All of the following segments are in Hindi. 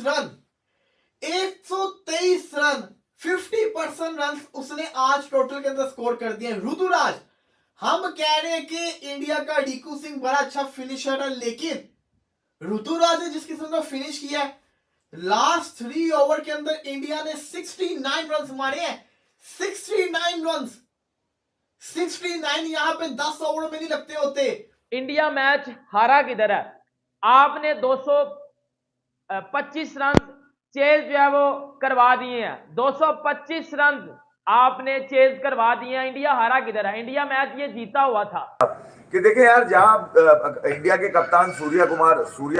रन 123 रन 50% रन उसने आज टोटल के अंदर स्कोर कर दिए। ऋतुराज, हम कह रहे हैं कि इंडिया का डीकू सिंह बड़ा अच्छा फिनिशर है, लेकिन ऋतुराज ने जिस किस्म का फिनिश किया है, लास्ट 3 ओवर के अंदर इंडिया ने 69 रन मारे हैं। 69 रन, 69 यहां पे 10 ओवर में नहीं लगते होते। इंडिया मैच हारा किधर है? आपने 225 रन चेज जो है वो करवा दिए हैं। 225 रन आपने चेज करवा दिए हैं। इंडिया हारा किधर है? इंडिया मैच ये जीता हुआ था। कि देखें यार, जहां इंडिया के कप्तान सूर्य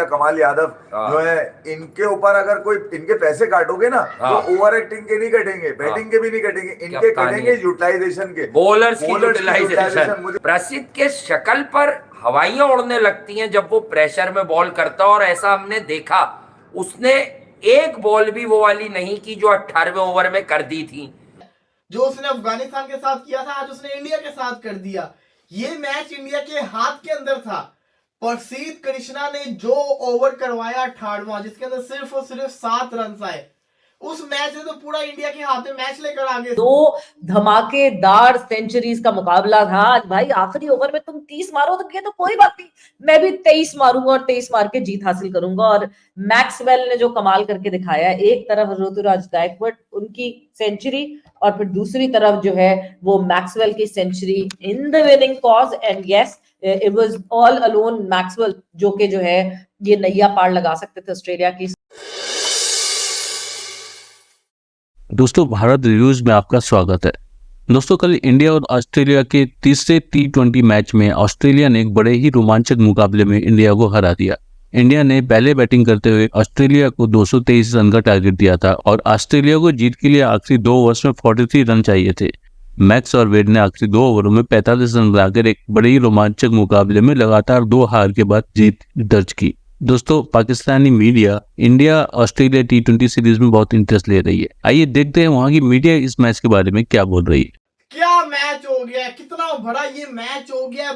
कमाल यादव जो है, इनके ऊपर अगर कोई इनके पैसे काटोगे ना, तो ओवर एक्टिंग के नहीं कटेंगे, बैटिंग के भी नहीं कटेंगे, इनके कटेंगे यूटिलाइजेशन के, बॉलर्स की यूटिलाइजेशन। प्रसिद्ध के शक्ल पर हवाइयां उड़ने लगती हैं जब वो प्रेशर में बॉल करता, और ऐसा हमने देखा। उसने एक बॉल भी वो वाली नहीं की जो 18वें ओवर में कर दी थी। जो उसने अफगानिस्तान के साथ किया था, आज उसने इंडिया के साथ कर दिया। ये मैच इंडिया के हाथ के अंदर था। प्रसिद्ध कृष्णा ने जो ओवर करवाया 18वां, जिसके अंदर सिर्फ और सिर्फ 7 रन आए, उस मैच में तो पूरा इंडिया के हाथ में मैच लेकर आ गए। 2 धमाकेदार सेंचुरीज का मुकाबला था आज भाई। आखिरी ओवर में तुम 30 मारो तो ये तो कोई बात नहीं, मैं भी 23 मारूंगा और 23 मार के जीत हासिल करूंगा। और मैक्सवेल ने जो कमाल करके दिखाया, एक तरफ ऋतुराज गायकवाड़ उनकी सेंचुरी, और फिर दूसरी तरफ जो है वो मैक्सवेल की century in the winning cause. And yes, it was all alone Maxwell जो कि जो है ये नैया पार लगा सकते थे ऑस्ट्रेलिया की। दोस्तों, भारत रिव्यूज में आपका स्वागत है। दोस्तों, कल इंडिया और ऑस्ट्रेलिया के तीसरे T20 मैच में ऑस्ट्रेलिया ने एक बड़े ही रोमांचक मुकाबले में इंडिया को हरा दिया। इंडिया ने पहले बैटिंग करते हुए ऑस्ट्रेलिया को 223 रन का टारगेट दिया था, और ऑस्ट्रेलिया को जीत के लिए आखिरी 2 ओवर्स में 43 रन चाहिए थे। मैक्स और वेड ने आखिरी 2 ओवरों में 45 रन बनाकर एक बड़े ही रोमांचक मुकाबले में लगातार 2 हार के बाद जीत दर्ज की। दोस्तों, Pakistani media India Australia T20 series में बहुत इंटरेस्ट ले रही है। आइए देखते हैं वहां की मीडिया इस मैच के बारे में क्या बोल रही है। क्या मैच हो गया, कितना बड़ा ये मैच हो गया।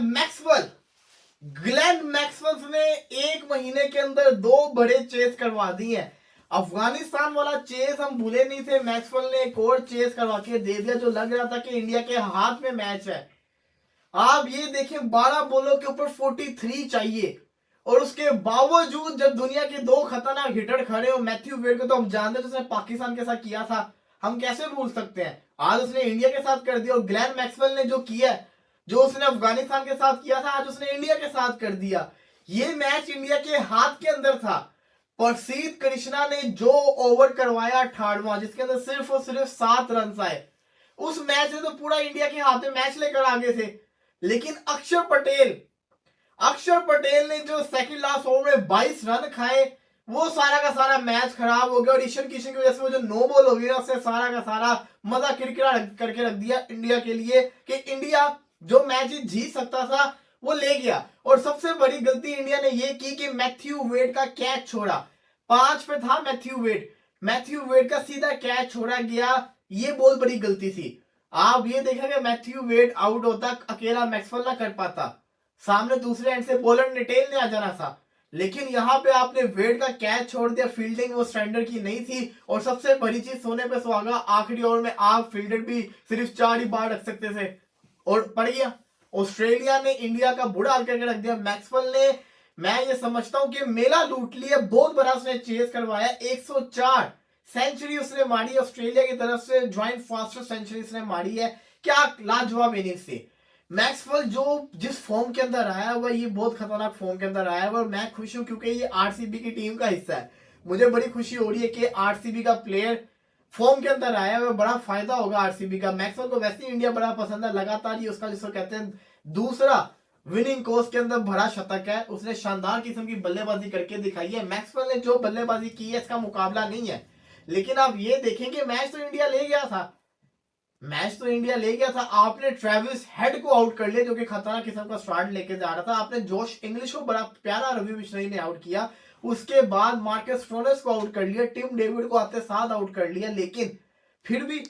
ग्लेन मैक्सवेल ने 1 महीने के अंदर 2 बड़े चेस करवा दिए हैं। अफगानिस्तान वाला चेस हम भूले नहीं थे, मैक्सवेल ने एक और चेस करवा के दे दिया, जो लग रहा था कि इंडिया के हाथ में मैच है। आप ये देखें, 12 बॉलों के ऊपर 43 चाहिए, और उसके बावजूद जब दुनिया के 2 खतरनाक हिटर खड़े हो, मैथ्यू वेड को तो हम जानते हैं जिसने पाकिस्तान के साथ किया था, हम कैसे भूल सकते हैं। आज उसने इंडिया के साथ कर दिया। और ग्लेन मैक्सवेल ने जो किया, जो उसने अफगानिस्तान के साथ किया था, आज उसने इंडिया के साथ कर दिया। ये मैच इंडिया के हाथ के अंदर था। प्रसिद्ध कृष्णा ने जो ओवर करवाया 18वां, जिसके अंदर सिर्फ और सिर्फ 7 रन आए, उस मैच में तो पूरा इंडिया के हाथ में मैच लेकर आ गए थे। लेकिन अक्षर पटेल ने जो सेकंड लास्ट ओवर में 22 रन खाए, वो सारा का सारा मैच खराब हो गया। और ईशान किशन की वजह से वो जो नो बॉल हो गई ना, उससे सारा का सारा मजा किरकिरा करके रख दिया इंडिया के लिए, कि इंडिया जो मैच जीत सकता था वो ले गया। और सबसे बड़ी गलती इंडिया ने ये की कि मैथ्यू वेड का कैच छोड़ा। 5 पे था मैथ्यू वेड का सीधा कैच छोड़ा गया, ये बहुत बड़ी गलती थी। आप ये देखा मैथ्यू वेड आउट होता, अकेला मैक्सवेल ना कर पाता, सामने दूसरे एंड से बॉलर नेटेल ने आ जाना था। लेकिन यहाँ पे आपने वेड का कैच छोड़ दिया, फील्डिंग वो स्टैंडर्ड की नहीं थी। और सबसे बड़ी चीज, सोने पे सुहागा, आखिरी ओवर में आप फील्डर भी सिर्फ 4 ही बार रख सकते थे, और पड़ गया। ऑस्ट्रेलिया ने इंडिया का बुरा हाल करके रख दिया। मैक्सवेल ने, मैं ये समझता हूं कि मेला लूट लिया, बहुत बड़ा उसने चेस करवाया। 104 सेंचुरी उसने मारी ऑस्ट्रेलिया की तरफ से, ज्वाइंट फास्टेस्ट सेंचुरी उसने मारी है। क्या लाजवाब इनिंग्स थी। मैक्सवेल जो जिस फॉर्म के अंदर आया हुआ, ये बहुत खतरनाक फॉर्म के अंदर आया हुआ। और मैं खुश हूं क्योंकि ये आरसीबी की टीम का हिस्सा है। मुझे बड़ी खुशी हो रही है कि आरसीबी का प्लेयर फॉर्म के अंदर आया हुआ, बड़ा फायदा होगा आरसीबी का। मैक्सवेल को वैसे ही इंडिया बड़ा पसंद है, लगातार ही उसका जिसको कहते हैं दूसरा विनिंग कोर्स के अंदर भरा शतक है। उसने शानदार किस्म की बल्लेबाजी करके दिखाई है। मैक्सवेल ने जो बल्लेबाजी की है, इसका मुकाबला नहीं है। लेकिन आप ये देखेंगे, मैच तो इंडिया ले गया था। आपने ट्रेविस हेड को आउट कर लिया, जो कि खतरनाक किस्म का स्टार्ट लेके जा रहा था। आपने जोश इंग्लिश को बड़ा प्यारा रवि बिश्नोई ने आउट किया। उसके बाद मार्कस स्टोइनिस को आउट कर लिया, टिम डेविड को आते साथ आउट कर लिया। लेकिन फिर भी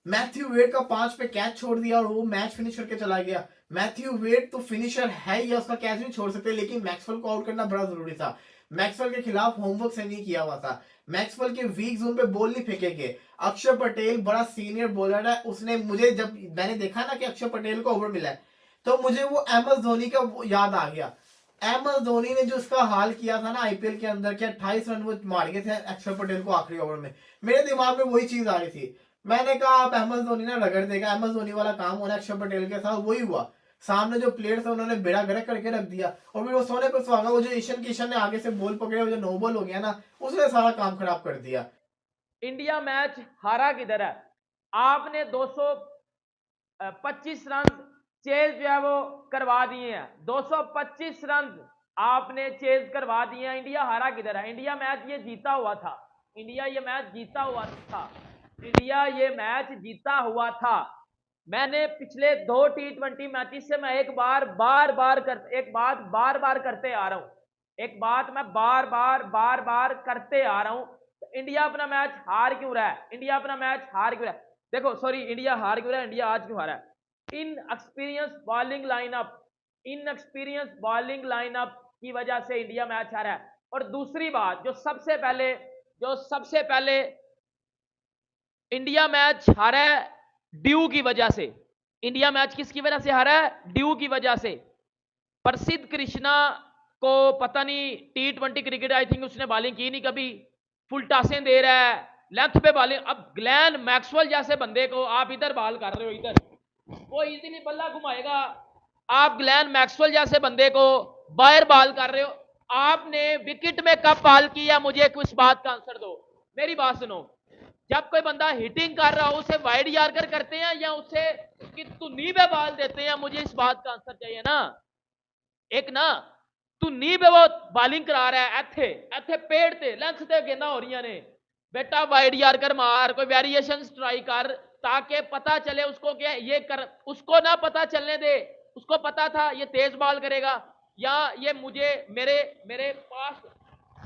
मैथ्यू वेड का 5 पे कैच छोड़ दिया और वो मैच फिनिश करके चला गया। मैथ्यू वेड तो फिनिशर है ही, उसका कैच नहीं छोड़ सकते, लेकिन मैक्सवेल को आउट करना बड़ा जरूरी था। मैक्सवेल के खिलाफ होमवर्क से नहीं किया हुआ था। मैक्सवेल के वीक जोन पे बॉल नहीं फेंकेंगे। अक्षर पटेल बड़ा सीनियर बॉलर है, उसने मुझे जब मैंने देखा ना कि अक्षर पटेल को ओवर मिला है तो मुझे वो एमएस धोनी का याद आ गया। एमएस धोनी ने जो उसका हाल किया था ना आईपीएल के अंदर के 28 रन वो मार गए थे अक्षर पटेल को आखिरी ओवर में, मेरे दिमाग में वही चीज आ रही थी। मैंने कहा आप एमएस धोनी ना रगड़ देगा, एमएस धोनी वाला काम होना अक्षर पटेल के साथ, वही हुआ। सामने जो प्लेयर थे उन्होंने बेड़ा गर्क करके रख दिया और फिर वो सोने पर सुहागा, वो जो ईशान किशन ने आगे से बॉल पकड़े, वो जो नो बॉल हो गया ना, उसने सारा काम खराब कर दिया। इंडिया मैच हारा किधर है? आपने 225 रन चेज जो है वो करवा दिए हैं, 225 रन आपने चेज करवा दिए हैं। इंडिया हारा किधर है? इंडिया मैच ये जीता हुआ था, इंडिया ये मैच जीता हुआ था, इंडिया ये मैच जीता हुआ था। मैंने पिछले 2 T20 मैचेस से मैं एक बात बार बार करते आ रहा हूं, एक बात मैं बार बार करते आ रहा हूं। इंडिया अपना मैच हार क्यों रहा है? इंडिया अपना मैच हार क्यों रहा है? देखो सॉरी, इंडिया हार क्यों रहा है? इंडिया आज क्यों हारा है? इनएक्सपीरियंस बॉलिंग लाइनअप की वजह से इंडिया मैच हारा है। और दूसरी बात, जो सबसे पहले इंडिया मैच हारा है ड्यू की वजह से। इंडिया मैच किसकी वजह से हारा है? ड्यू की वजह से। प्रसिद्ध कृष्णा को पता नहीं T20 क्रिकेट आई थिंक उसने बॉलिंग की नहीं कभी, फुल टासें दे रहा है, लेंथ पे बॉलिंग। अब ग्लेन मैक्सवेल जैसे बंदे को आप इधर बॉल कर रहे हो, इधर वो इजीली बल्ला घुमाएगा। आप ग्लेन मैक्सवेल जैसे बंदे को बाहर बॉल कर रहे हो। आपने विकेट में कब बॉल किया? मुझे कुछ बात का आंसर दो, मेरी बात सुनो। जब कोई बंदा हिटिंग कर रहा हो उसे वाइड यॉर्कर करते हैं या उसे कि तू नी पे बॉल देते हैं? मुझे इस बात का आंसर चाहिए ना। एक ना तू नी पे वो बॉलिंग करा रहा है, एथे पेड़ ते लेंथ ते गेंदा हो रही ने, बेटा वाइड यॉर्कर मार, कोई वेरिएशन ट्राई कर ताकि पता चले उसको क्या ये कर। उसको ना पता चलने दे, उसको पता था ये तेज बॉल करेगा या ये मुझे मेरे पास।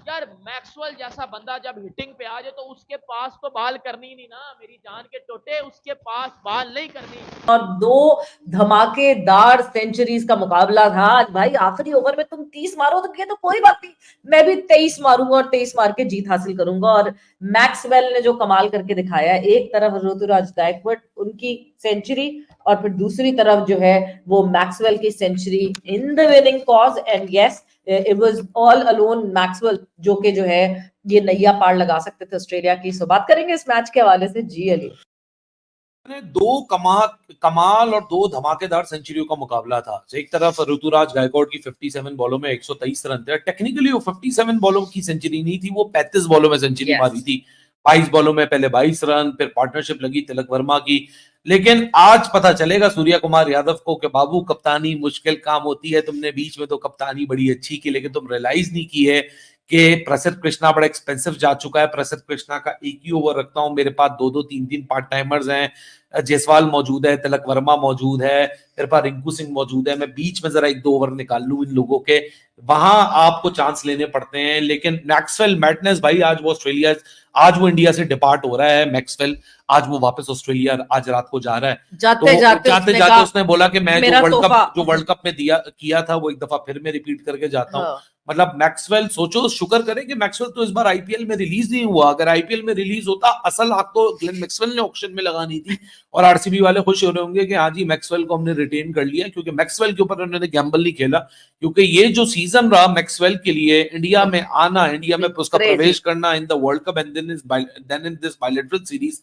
यार मैक्सवेल जैसा बंदा जब हिटिंग पे आ जाए तो उसके पास तो बॉल करनी नहीं ना, मेरी जान के टोटे, उसके पास बॉल नहीं करनी। और 2 धमाकेदार सेंचुरीज का मुकाबला था आज भाई। आखिरी ओवर में तुम 30 मारो तो ये तो कोई बात नहीं, मैं भी 23 मारूंगा और 23 मार के जीत हासिल करूंगा। और मैक्सवेल ने जो कमाल करके दिखाया है, एक तरफ ऋतुराज गायकवाड़ उनकी सेंचुरी और फिर दूसरी तरफ जो है वो मैक्सवेल की century in the winning cause. And yes, it was all alone Maxwell जो कि जो है ये नैया पार लगा सकते थे ऑस्ट्रेलिया की। सो बात करेंगे इस मैच के हवाले से। जी अली, 2 कमाल और 2 धमाकेदार सेंचुरियों का मुकाबला था। एक तरफ ऋतुराज गायकवाड़ की 57 बॉलों में 123 रन थे। टेक्निकली वो 57 बॉलों की सेंचुरी नहीं थी, वो 35 बॉलों में सेंचुरी मारी थी। 22 बॉलों में पहले 22 रन, फिर पार्टनरशिप लगी तिलक वर्मा की। लेकिन आज पता चलेगा सूर्या कुमार यादव को कि बाबू कप्तानी मुश्किल काम होती है। तुमने बीच में तो कप्तानी बड़ी अच्छी की, लेकिन तुम रियलाइज नहीं की है कि प्रसिद्ध कृष्णा बड़ा एक्सपेंसिव जा चुका है। प्रसिद्ध कृष्णा का एक ही ओवर रखता हूं, मेरे पास 2-2 3-3 पार्ट टाइमर्स हैं। जायसवाल मौजूद है, तिलक वर्मा मौजूद है, मेरे पास रिंकू सिंह मौजूद है। मैं बीच में जरा 1-2 ओवर निकाल लूं इन लोगों के, वहां आपको चांस लेने पड़ते हैं। लेकिन मैक्सवेल मैडनेस भाई, आज वो इंडिया से डिपार्ट हो रहा है। मैक्सवेल आज वो वापस ऑस्ट्रेलिया आज रात को जा रहा है। जाते जाते उसने बोला कि मैं जो वर्ल्ड कप में किया था वो एक दफा फिर मैं रिपीट करके जाता हूँ। मतलब मैक्सवेल, सोचो, शुक्र करें कि मैक्सवेल तो इस बार आईपीएल में रिलीज नहीं हुआ। अगर आईपीएल में रिलीज होता, असल आग तो ग्लेन मैक्सवेल ने ऑक्शन में लगानी थी। और आरसीबी वाले खुश हो रहे होंगे कि हाँ जी मैक्सवेल को हमने रिटेन कर लिया, क्योंकि मैक्सवेल के ऊपर उन्होंने गैम्बल नहीं खेला। क्योंकि ये जो सीजन रहा मैक्सवेल के लिए, इंडिया में आना, इंडिया में उसका प्रवेश करना in the World Cup and then in this bilateral series,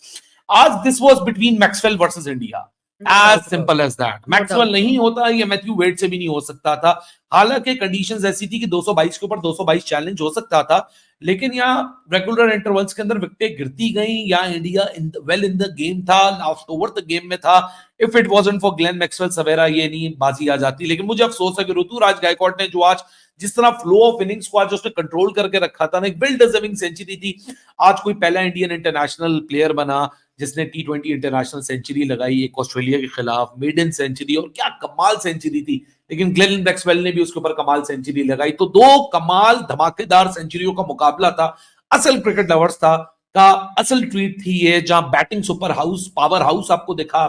आज this was between Maxwell versus India, as simple as that. Maxwell नहीं होता, ये मैथ्यू वेड से भी नहीं हो सकता था। हालांकि कंडीशंस ऐसी थी कि 222 के ऊपर 222 चैलेंज हो सकता था, लेकिन यहाँ रेगुलर इंटरवल्स के अंदर विकेटें गिरती गई। यहाँ India well in the game था, लास्ट ओवर द गेम में था। If it wasn't for Glenn Maxwell सवेरा ये नहीं बाजी आ जाती। लेकिन मुझे अफसोस है कि ऋतुराज गायकवाड़ ने जो आज जिस तरह फ्लो ऑफ इनिंग्स को आज उसने कंट्रोल करके रखा था ना, एक वेल डिजर्विंग सेंचुरी थी। आज कोई पहला इंडियन इंटरनेशनल प्लेयर बना जिसने T20 इंटरनेशनल सेंचुरी लगाई, एक ऑस्ट्रेलिया के खिलाफ मेडन सेंचुरी, और क्या कमाल सेंचुरी थी। लेकिन ग्लेन मैक्सवेल ने भी उसके ऊपर कमाल सेंचुरी लगाई। तो 2 कमाल धमाकेदार सेंचुरियों का मुकाबला था। असल क्रिकेट लवर्स का असल ट्रीट थी ये, जहां batting super house, power house आपको दिखा,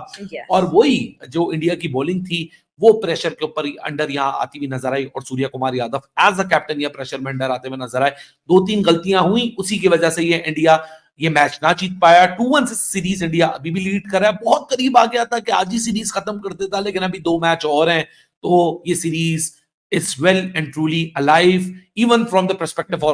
और वही जो इंडिया की बॉलिंग थी वो प्रेशर के ऊपर अंडर यहाँ आती हुई नजर आई और Surya Kumar Yadav as a captain या प्रेशर में अंडर आते हुए नजर आए। 2-3 गलतियां हुई, उसी की वजह से ये इंडिया ये मैच ना जीत पाया। 2-1 से सीरीज इंडिया अभी भी लीड कर रहा है, बहुत करीब आ गया था कि आज ही सीरीज खत्म कर देता, लेकिन अभी 2 मैच और हैं, तो ये series is well and truly alive even from the perspective